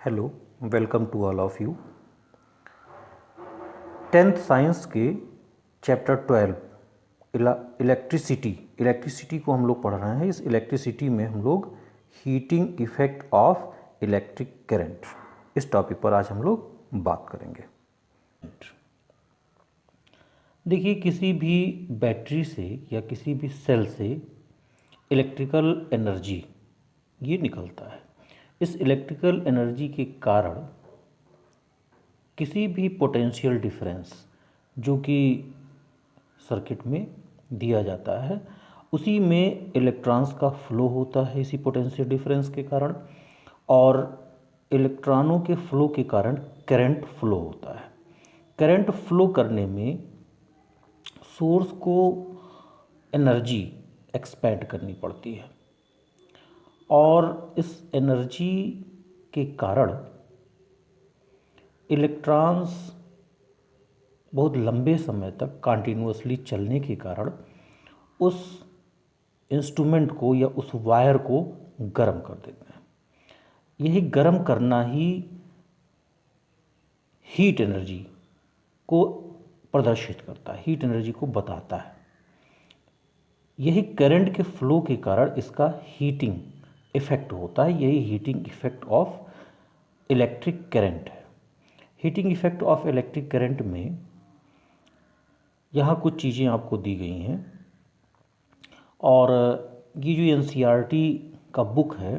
Hello, welcome to all of you. 10th science के chapter 12 electricity को हम लोग पढ़ रहे हैं। इस इलेक्ट्रिसिटी में हम लोग heating effect of electric current, इस टॉपिक पर आज हम लोग बात करेंगे। देखिए, किसी भी बैटरी से या किसी भी सेल से इलेक्ट्रिकल एनर्जी ये निकलता है। इस इलेक्ट्रिकल एनर्जी के कारण किसी भी पोटेंशियल डिफरेंस जो कि सर्किट में दिया जाता है, उसी में इलेक्ट्रॉन्स का फ्लो होता है इसी पोटेंशियल डिफरेंस के कारण, और इलेक्ट्रॉनों के फ्लो के कारण करंट फ्लो होता है। करंट फ्लो करने में सोर्स को एनर्जी एक्सपेंड करनी पड़ती है, और इस एनर्जी के कारण इलेक्ट्रॉन्स बहुत लंबे समय तक कंटिन्यूअसली चलने के कारण उस इंस्ट्रूमेंट को या उस वायर को गर्म कर देते हैं। यही गर्म करना ही हीट एनर्जी को प्रदर्शित करता है, हीट एनर्जी को बताता है। यही करंट के फ्लो के कारण इसका हीटिंग इफेक्ट होता है। यही heating effect of electric current है। Heating effect of electric current में यहाँ कुछ चीज़ें आपको दी गई हैं, और ये जो एनसीईआरटी का बुक है,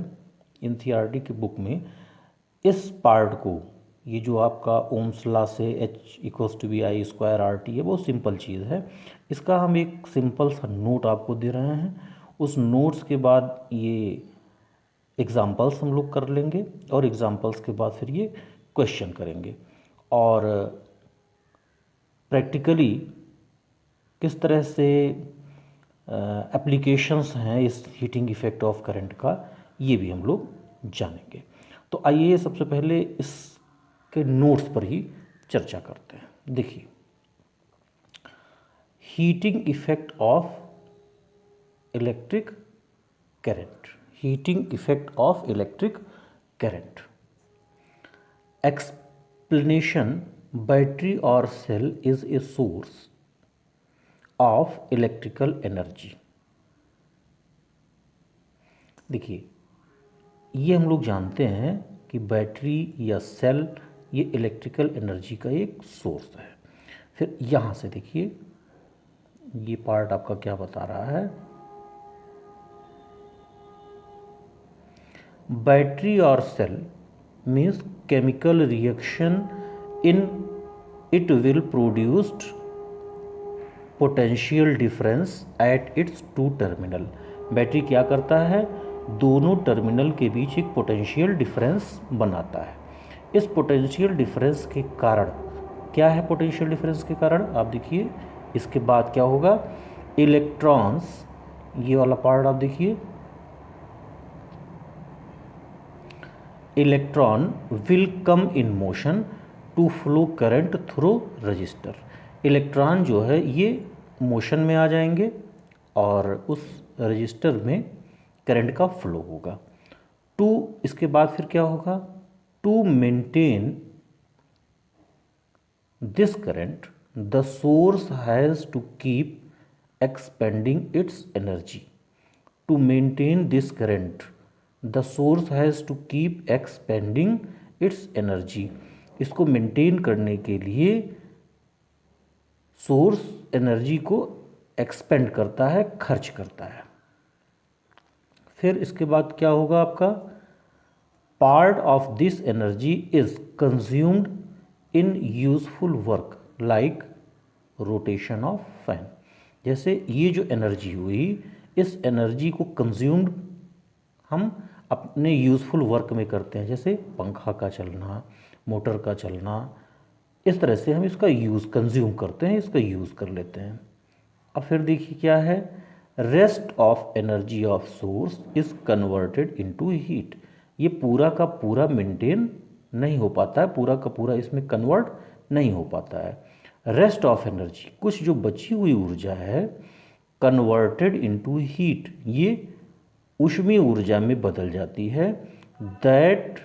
एनसीईआरटी के बुक में इस पार्ट को, ये जो आपका ओम्स लॉ से H=VI²RT है, बहुत सिंपल चीज़ है। इसका हम एक सिंपल सा नोट आपको दे रहे हैं। उस नोट्स के बाद ये एग्जाम्पल्स हम लोग कर लेंगे, और एग्जाम्पल्स के बाद फिर ये क्वेश्चन करेंगे, और प्रैक्टिकली किस तरह से एप्लीकेशंस हैं इस हीटिंग इफेक्ट ऑफ करंट का, ये भी हम लोग जानेंगे। तो आइए सबसे पहले इसके नोट्स पर ही चर्चा करते हैं। देखिए, heating effect of electric current, heating effect of electric current. Explanation: battery और cell is a source of electrical energy. देखिए, ये हम लोग जानते हैं कि बैटरी या सेल ये इलेक्ट्रिकल एनर्जी का एक सोर्स है। फिर यहाँ से देखिए, ये पार्ट आपका क्या बता रहा है, बैटरी और cell means chemical reaction in it will produced potential difference at its two terminal. Battery क्या करता है, दोनों टर्मिनल के बीच एक पोटेंशियल डिफरेंस बनाता है। इस पोटेंशियल डिफरेंस के कारण क्या है, पोटेंशियल डिफरेंस के कारण आप देखिए इसके बाद क्या होगा, इलेक्ट्रॉन्स, ये वाला पार्ट आप देखिए, electron will come in motion to flow current through resistor. Electron जो है ये मोशन में आ जाएंगे, और उस रजिस्टर में करंट का फ्लो होगा। टू, इसके बाद फिर क्या होगा, to maintain this current the source has to keep expending its energy. To maintain this current the source has to keep expending its energy. इसको मेंटेन करने के लिए सोर्स एनर्जी को एक्सपेंड करता है, खर्च करता है। फिर इसके बाद क्या होगा आपका, part of this energy is consumed in useful work like rotation of fan. जैसे ये जो एनर्जी हुई, इस एनर्जी को कंज्यूम्ड हम अपने यूज़फुल वर्क में करते हैं, जैसे पंखा का चलना, मोटर का चलना, इस तरह से हम इसका यूज़ कंज्यूम करते हैं, इसका यूज़ कर लेते हैं। अब फिर देखिए क्या है, rest of energy of source is converted into heat. ये पूरा का पूरा मेंटेन नहीं हो पाता है, पूरा का पूरा इसमें कन्वर्ट नहीं हो पाता है। रेस्ट ऑफ एनर्जी, कुछ जो बची हुई ऊर्जा है, कन्वर्टेड इनटू हीट, ये ऊष्मीय ऊर्जा में बदल जाती है। That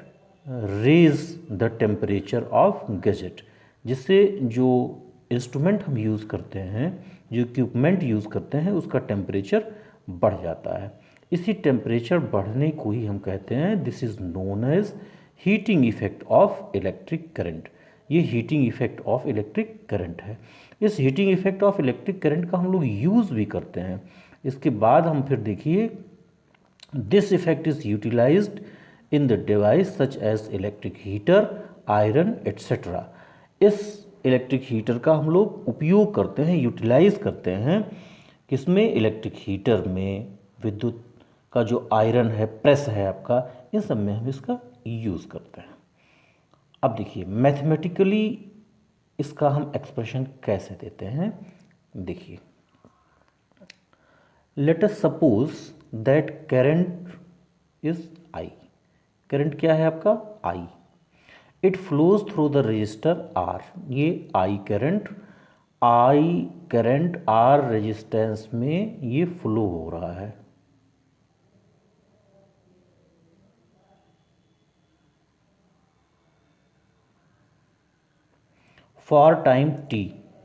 raise the temperature of gadget, जिससे जो इंस्ट्रूमेंट हम यूज़ करते हैं, जो इक्विपमेंट यूज़ करते हैं, उसका टेम्परेचर बढ़ जाता है। इसी टेम्परेचर बढ़ने को ही हम कहते हैं, this is known as heating effect of electric current. ये heating effect of electric current है। इस heating effect of electric current का हम लोग यूज़ भी करते हैं। इसके बाद हम फिर देखिए, this effect is utilized in the device such as electric heater, iron etcetera. इस इलेक्ट्रिक हीटर का हम लोग उपयोग करते हैं, यूटिलाइज करते हैं, किसमें? इलेक्ट्रिक हीटर में, विद्युत का जो आयरन है, प्रेस है आपका, इन सब में हम इसका यूज़ करते हैं। अब देखिए मैथमेटिकली इसका हम एक्सप्रेशन कैसे देते हैं, देखिए, let us suppose that current is I. Current क्या है आपका? I. It flows through the resistor R. ये आई करंट आर रेजिस्टेंस में ये फ्लो हो रहा है। फॉर टाइम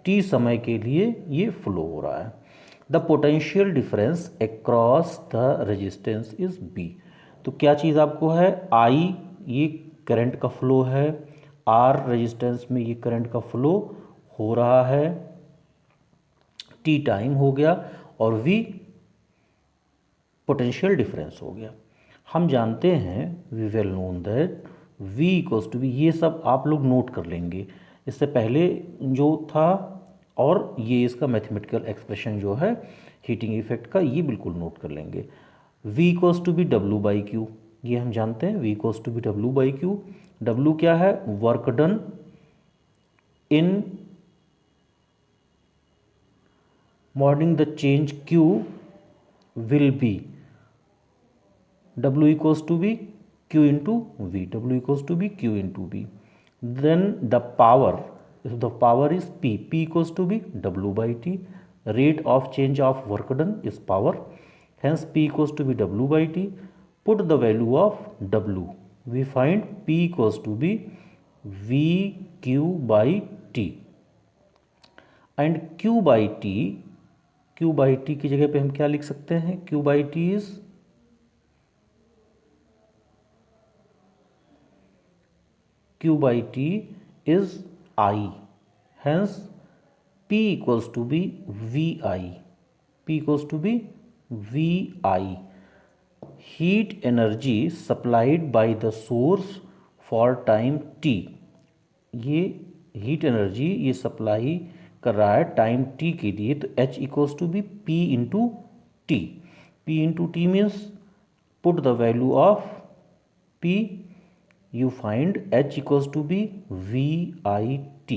टी समय के लिए ये फ्लो हो रहा है। The potential difference across the resistance is V. तो क्या चीज़ आपको है? आई ये करंट का फ्लो है, आर रेजिस्टेंस में ये करंट का फ्लो हो रहा है, टी टाइम हो गया, और वी पोटेंशियल डिफरेंस हो गया। हम जानते हैं, we well known that V equals to be, ये सब आप लोग नोट कर लेंगे इससे पहले जो था, और ये इसका मैथमेटिकल एक्सप्रेशन जो है हीटिंग इफेक्ट का, ये बिल्कुल नोट कर लेंगे। V equals to be W by Q, ये हम जानते हैं, V equals to be W by Q. W क्या है? Work done in moving the charge Q will be W equals to be Q into V. W equals to be Q into V. Then the power, if the power is P equals to be W by T. Rate of change of work done is power. Hence P equals to be W by T. Put the value of W. We find P equals to be VQ by T. And Q by T की जगह पे हम क्या लिख सकते हैं? Q by T is Q by T is I, hence P equals to be VI. P equals to be VI. Heat energy supplied by the source for time T. ये heat energy ये supply कर रहा है time T के लिए, तो H equals to be P into T. P into T means put the value of P, you find H equals to be VIT.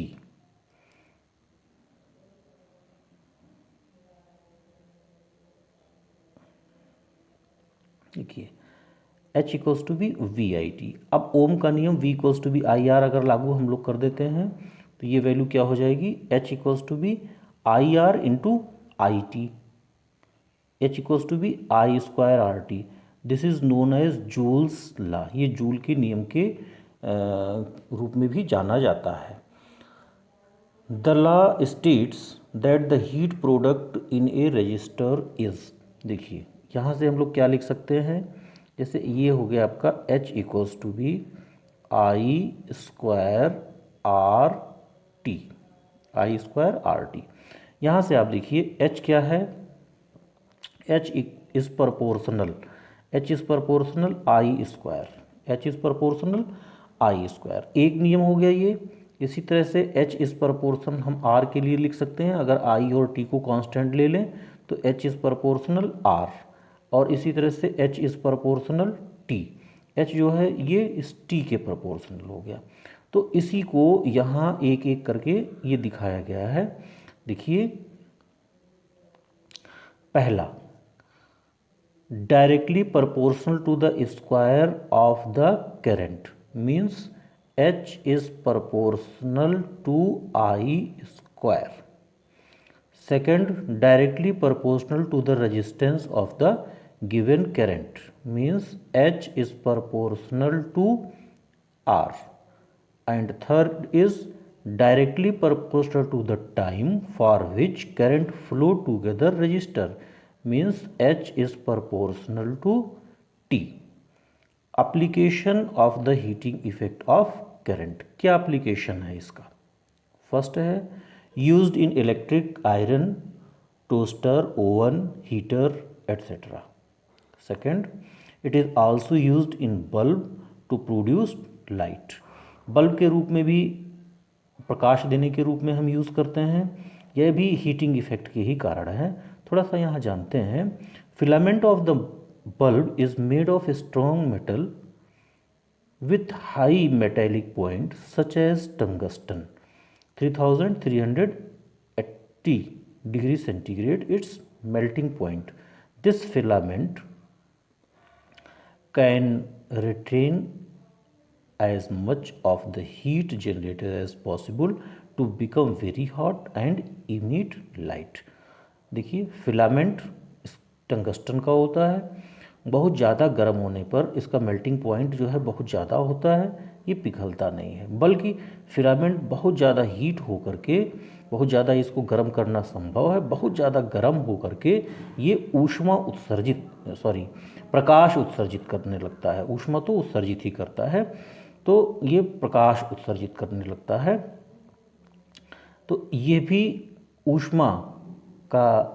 देखिए H equals to be VIT। अब Ohm का नियम V equals to be IR अगर लागू हम लोग कर देते हैं तो ये वैल्यू क्या हो जाएगी? H equals to be IR into IT। H equals to be I square RT। This is known as Joule's law. ये जूल के नियम के रूप में भी जाना जाता है। The law states that the heat product in a resistor is, देखिए यहाँ से हम लोग क्या लिख सकते हैं, जैसे ये हो गया आपका H equals to be I square R T. यहाँ से आप देखिए H क्या है? H is proportional, H is proportional I square, H is proportional I square. एक नियम हो गया ये। इसी तरह से H इज प्रपोर्शन हम R के लिए लिख सकते हैं, अगर I और T को कांस्टेंट ले लें तो H इज प्रपोर्शनल R, और इसी तरह से H is proportional T। H जो है ये इस T के प्रपोर्शनल हो गया। तो इसी को यहाँ एक एक करके ये दिखाया गया है। देखिए पहला, directly proportional to the square of the current means H is proportional to I square. Second, directly proportional to the resistance of the given current means H is proportional to R. And third is directly proportional to the time for which current flow together resistor, means H is proportional to T. Application of the heating effect of current. क्या application है इसका? First है used in electric iron, toaster, oven, heater etcetera. Second, it is also used in bulb to produce light. Bulb के रूप में भी, प्रकाश देने के रूप में हम यूज़ करते हैं. यह भी हीटिंग इफेक्ट के ही कारण है. थोड़ा सा यहाँ जानते हैं. Filament of the bulb is made of strong metal with high metallic point such as tungsten. 3380 degree centigrade its melting point. This filament can retain as much of the heat generated as possible to become very hot and emit light. देखिए filament tungsten का होता है. बहुत ज़्यादा गर्म होने पर इसका मेल्टिंग पॉइंट जो है बहुत ज़्यादा होता है. ये पिघलता नहीं है, बल्कि फिलामेंट बहुत ज़्यादा हीट होकर के, बहुत ज़्यादा इसको गर्म करना संभव है. बहुत ज़्यादा गर्म होकर के ये ऊष्मा उत्सर्जित प्रकाश उत्सर्जित करने लगता है. ऊष्मा तो उत्सर्जित ही करता है, तो ये प्रकाश उत्सर्जित करने लगता है. तो ये भी ऊष्मा का,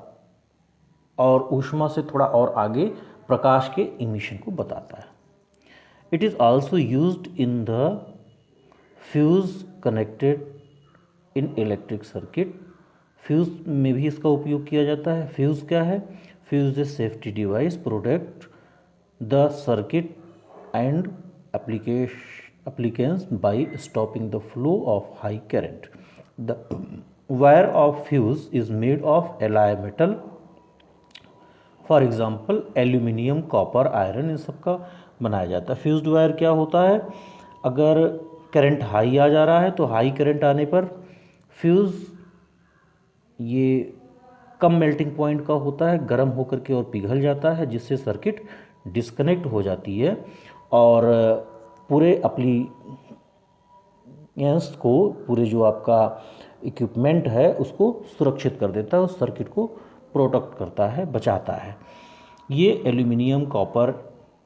और ऊष्मा से थोड़ा और आगे प्रकाश के इमिशन को बताता है. It is also used in the fuse connected in electric circuit. Fuse में भी इसका उपयोग किया जाता है. फ्यूज क्या है? Fuse is safety device protect the circuit and applicants by stopping the flow of high current. The wire of fuse is made of alloy metal, for example aluminium, copper, iron, इन सब का बनाया जाता है. Fused wire क्या होता है? अगर करंट हाई आ जा रहा है तो हाई करंट आने पर फ्यूज़ ये कम मेल्टिंग पॉइंट का होता है, गर्म होकर के और पिघल जाता है, जिससे सर्किट डिस्कनेक्ट हो जाती है और पूरे एप्लीकेंस को, पूरे जो आपका इक्विपमेंट है उसको सुरक्षित कर देता है, उस सर्किट को प्रोटेक्ट करता है, बचाता है. ये एल्यूमिनियम, कॉपर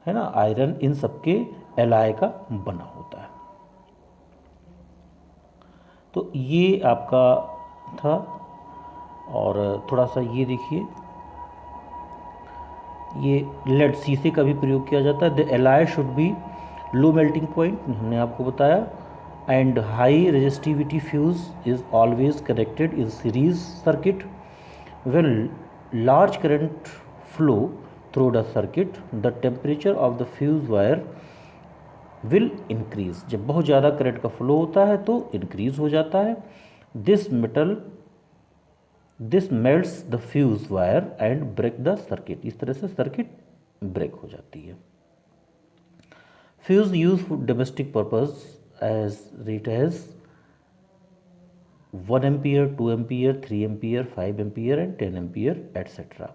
है ना, आयरन, इन सब के एलॉय का बना होता है. तो ये आपका था. और थोड़ा सा ये देखिए, ये लेड, शीशे का भी प्रयोग किया जाता है. The alloy should be low melting point, हमने आपको बताया, and high resistivity. Fuse is always connected in series circuit. When large current flow through the circuit, the temperature of the fuse wire will increase. जब बहुत ज़्यादा current का flow होता है तो इंक्रीज हो जाता है. This melts the fuse wire and break the circuit. इस तरह से सर्किट ब्रेक हो जाती है. Fuse used for domestic purpose as it has 1 ampere, 2 ampere, 3 ampere, 5 ampere and 10 ampere etc.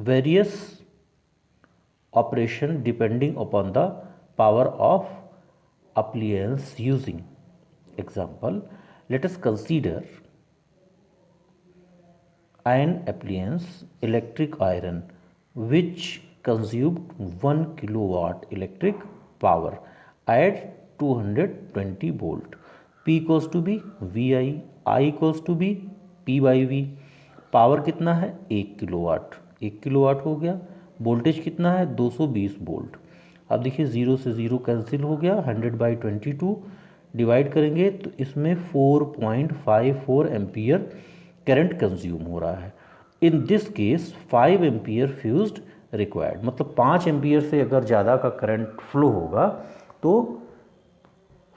Various operation depending upon the power of appliance using. Example, let us consider an appliance, electric iron, which consumed 1 kilowatt electric power at 220 volt. P equals to be VI, I equals to be P by V. Power कितना है? 1 kilowatt. 1 kilowatt हो गया. Voltage कितना है? 220 volt. अब देखिए 0 से 0 cancel हो गया. 100/22 डिवाइड करेंगे तो इसमें 4.54 एम्पियर करंट कंज्यूम हो रहा है. In this case 5 ampere fused required. मतलब 5 एम्पियर से अगर ज़्यादा का करंट फ्लो होगा तो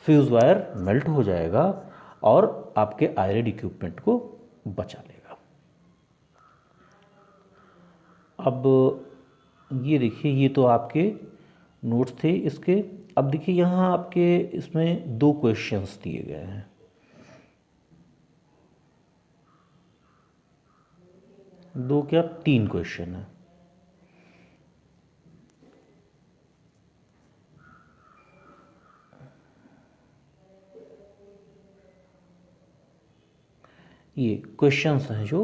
फ्यूज वायर मेल्ट हो जाएगा और आपके आयरन इक्विपमेंट को बचा लेगा. अब ये देखिए, ये तो आपके नोट्स थे इसके. अब देखिए यहाँ आपके इसमें 2 क्वेश्चंस दिए गए हैं. दो क्या, 3 क्वेश्चन है. ये क्वेश्चंस हैं जो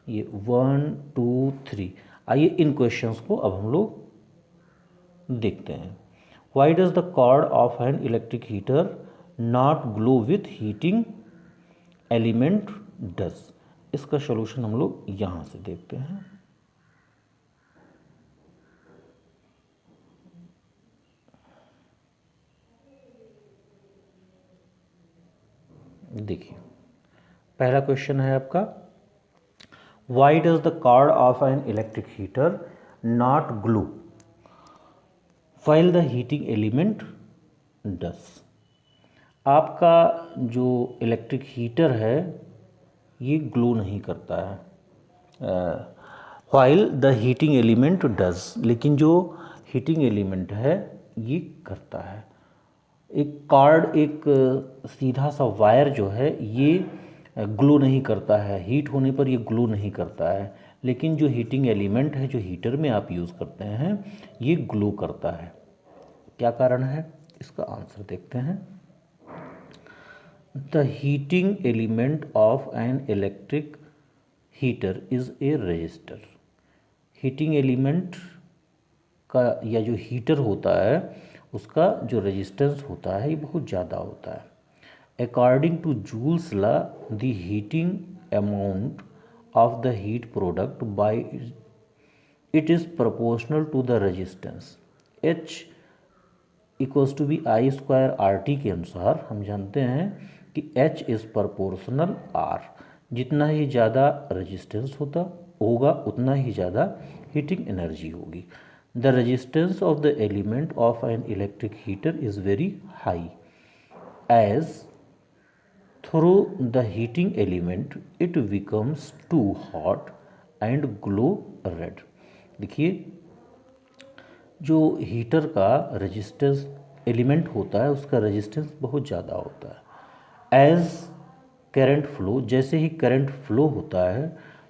ये 1 2 3। आइए इन क्वेश्चंस को अब हम लोग देखते हैं। Why does the cord of an electric heater not glow with heating element does. इसका सॉल्यूशन हम लोग यहाँ से देखते हैं। देखिए पहला क्वेश्चन है आपका, why does the cord of an electric heater not glow while the heating element does. आपका जो इलेक्ट्रिक हीटर है ये ग्लो नहीं करता है व्हाइल द हीटिंग एलिमेंट डस, लेकिन जो हीटिंग एलिमेंट है ये करता है। एक कार्ड, एक सीधा सा वायर जो है ये ग्लो नहीं करता है, हीट होने पर ये ग्लो नहीं करता है, लेकिन जो हीटिंग एलिमेंट है जो हीटर में आप यूज़ करते हैं ये ग्लो करता है। क्या कारण है, इसका आंसर देखते हैं। The heating element of an electric heater is a register. Heating element का या जो हीटर होता है उसका जो रेजिस्टेंस होता है ये बहुत ज़्यादा होता है। According to Joule's law the heating amount of the heat product by it is proportional to the resistance. H equals to be I square R T के अनुसार हम जानते हैं कि H इज़ प्रोपोर्शनल R। जितना ही ज़्यादा रेजिस्टेंस होगा उतना ही ज़्यादा हीटिंग एनर्जी होगी। The resistance of the element of an electric heater is very high, as through the heating element it becomes too hot and glow red। देखिए जो heater का resistance element होता है उसका रेजिस्टेंस बहुत ज़्यादा होता है। एज करंट फ्लो, जैसे ही करंट फ्लो होता है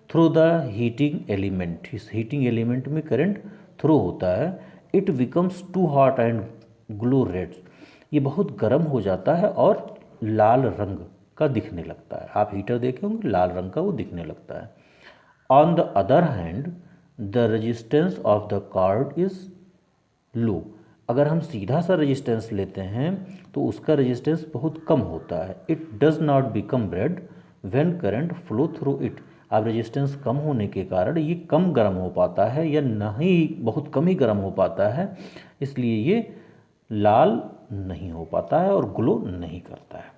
थ्रू द हीटिंग एलिमेंट, इस हीटिंग एलिमेंट में करंट थ्रो होता है, it becomes too hot and glow red. ये बहुत गर्म हो जाता है और लाल रंग का दिखने लगता है। आप हीटर देखे होंगे लाल रंग का वो दिखने लगता है। On the other hand the resistance of the cord is low. अगर हम सीधा सा रेजिस्टेंस लेते हैं तो उसका रेजिस्टेंस बहुत कम होता है। It does not become red when current flow through it. अब रेजिस्टेंस कम होने के कारण ये कम गर्म हो पाता है या नहीं, बहुत कम ही गर्म हो पाता है, इसलिए ये लाल नहीं हो पाता है और ग्लो नहीं करता है।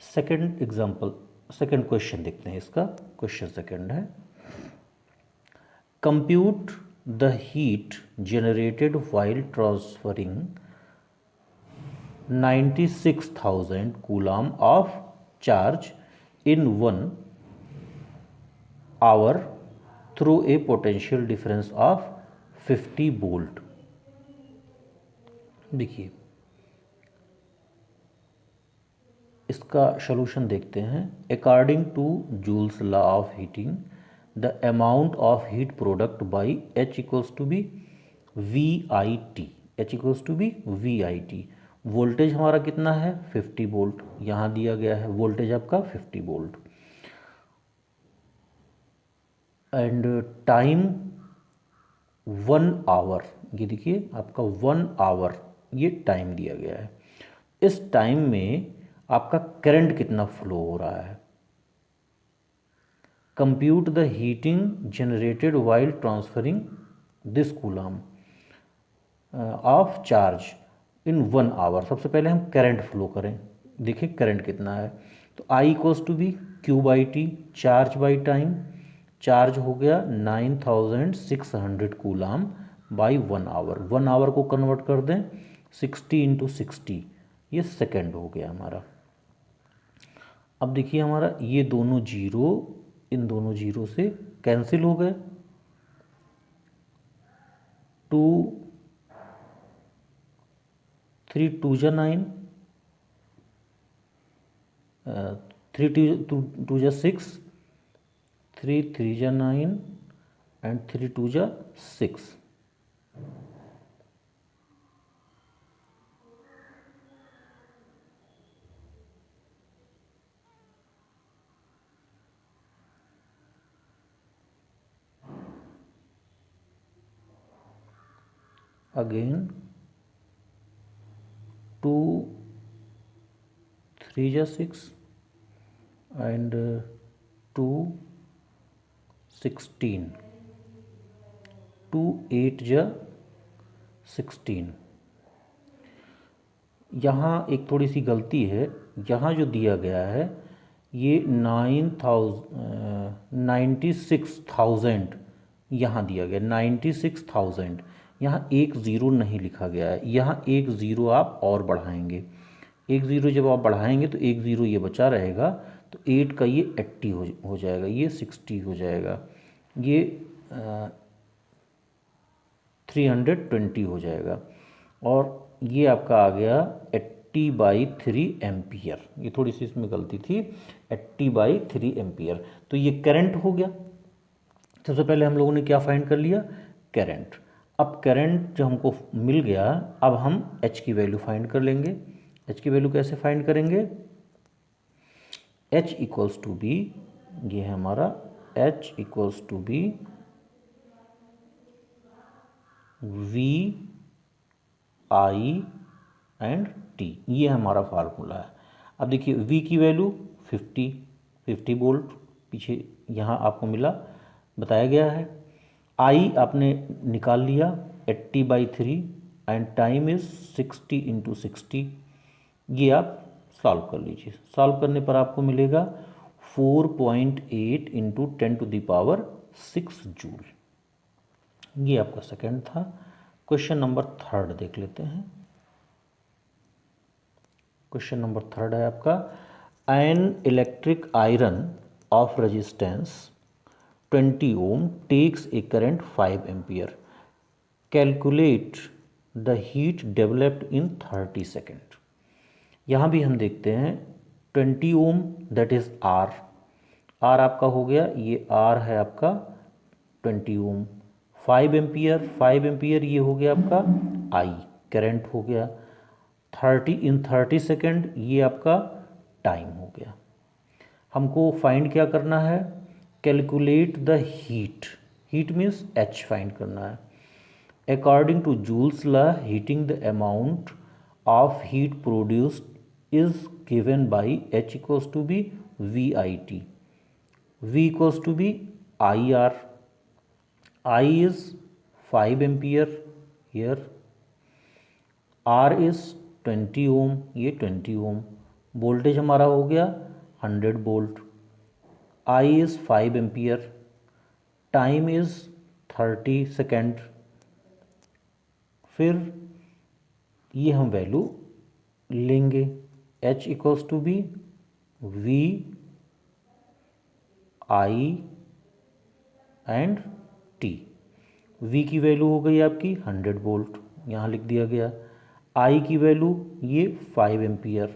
सेकंड एग्जांपल, सेकंड क्वेश्चन देखते हैं। इसका क्वेश्चन सेकंड है, compute the heat generated while transferring 96,000 coulomb of charge in 1 hour through a potential difference of 50 volt। देखिए इसका सॉल्यूशन देखते हैं। According to Joule's law of heating the amount of heat product by H equals to be V I T. H equals to be V I T. Voltage हमारा कितना है 50 volt, यहाँ दिया गया है वोल्टेज आपका 50 वोल्ट, एंड टाइम 1 आवर। ये देखिए आपका 1 आवर ये टाइम दिया गया है। इस टाइम में आपका करंट कितना फ्लो हो रहा है। Compute the heating generated while transferring this coulomb of charge in 1 hour. सबसे पहले हम करंट फ्लो करें, देखिए करंट कितना है। तो I equals to B Q by T, charge by time. Charge हो गया 9600 कूलम बाई 1 आवर। 1 आवर को कन्वर्ट कर दें 60 इंटू 60, ये सेकेंड हो गया हमारा। अब देखिए हमारा ये दोनों जीरो इन दोनों जीरो से कैंसिल हो गए। 2 3 2 जा 9, 3 2 जा 6, 3 3 जा 9 एंड 3 2 जा 6। अगेन 2 3 जा 6 and 2 16 2 8 जा 16। यहाँ एक थोड़ी सी गलती है, यहाँ जो दिया गया है ये 96,000 यहाँ दिया गया 96,000, यहाँ एक ज़ीरो नहीं लिखा गया है, यहाँ एक ज़ीरो आप और बढ़ाएंगे, एक ज़ीरो जब आप बढ़ाएंगे तो एक ज़ीरो ये बचा रहेगा, तो 8 का ये 80 हो जाएगा, ये 60 हो जाएगा, ये 320 हो जाएगा, और ये आपका आ गया 80/3 एम्पियर। ये थोड़ी सी इसमें गलती थी, 80/3 एम्पियर। तो ये करंट हो गया। सबसे पहले हम लोगों ने क्या फाइंड कर लिया, करंट। अब करंट जो हमको मिल गया, अब हम एच की वैल्यू फाइंड कर लेंगे। एच की वैल्यू कैसे फाइंड करेंगे, एच इक्वल्स टू बी, ये है हमारा H equals to be V I and T, ये हमारा फार्मूला है। अब देखिए V की वैल्यू 50 वोल्ट पीछे यहाँ आपको मिला, बताया गया है। I आपने निकाल लिया 80/3 एंड टाइम इज़ 60 × 60। ये आप सॉल्व कर लीजिए। सॉल्व करने पर आपको मिलेगा 4.8 × 10⁻6 जूल। ये आपका सेकंड था। क्वेश्चन नंबर थर्ड देख लेते हैं। क्वेश्चन नंबर थर्ड है आपका, an electric iron of resistance 20 ohm takes a current 5 ampere, calculate the heat developed in 30 second. यहाँ भी हम देखते हैं 20 ohm that is R, R आपका हो गया, ये आर है आपका 20 ओम, 5 एम्पियर ये हो गया आपका आई, करंट हो गया, 30 सेकेंड ये आपका टाइम हो गया। हमको फाइंड क्या करना है, calculate the heat, heat means H find करना है। According to Joule's law, heating the amount of heat produced is given by H equals to be V I T, V equals to be I R, I is 5 ampere here, R is 20 ohm, ये 20 ohm, voltage हमारा हो गया 100 volt, I is 5 ampere, time is 30 second. फिर ये हम value लेंगे, H equals to be V I and T. V की value हो गई आपकी 100 वोल्ट, यहाँ लिख दिया गया। I की वैल्यू ये 5 एम्पियर,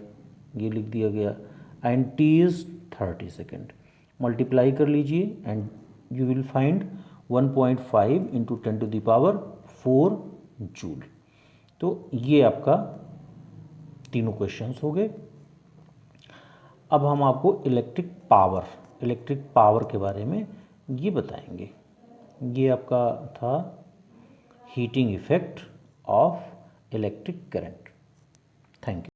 ये लिख दिया गया, and T is 30 second. Multiply कर लीजिए and you will find 1.5 × 10⁻4 joule. तो ये आपका तीनों क्वेश्चंस हो गए। अब हम आपको इलेक्ट्रिक पावर के बारे में ये बताएंगे। ये आपका था heating effect of electric current. Thank you.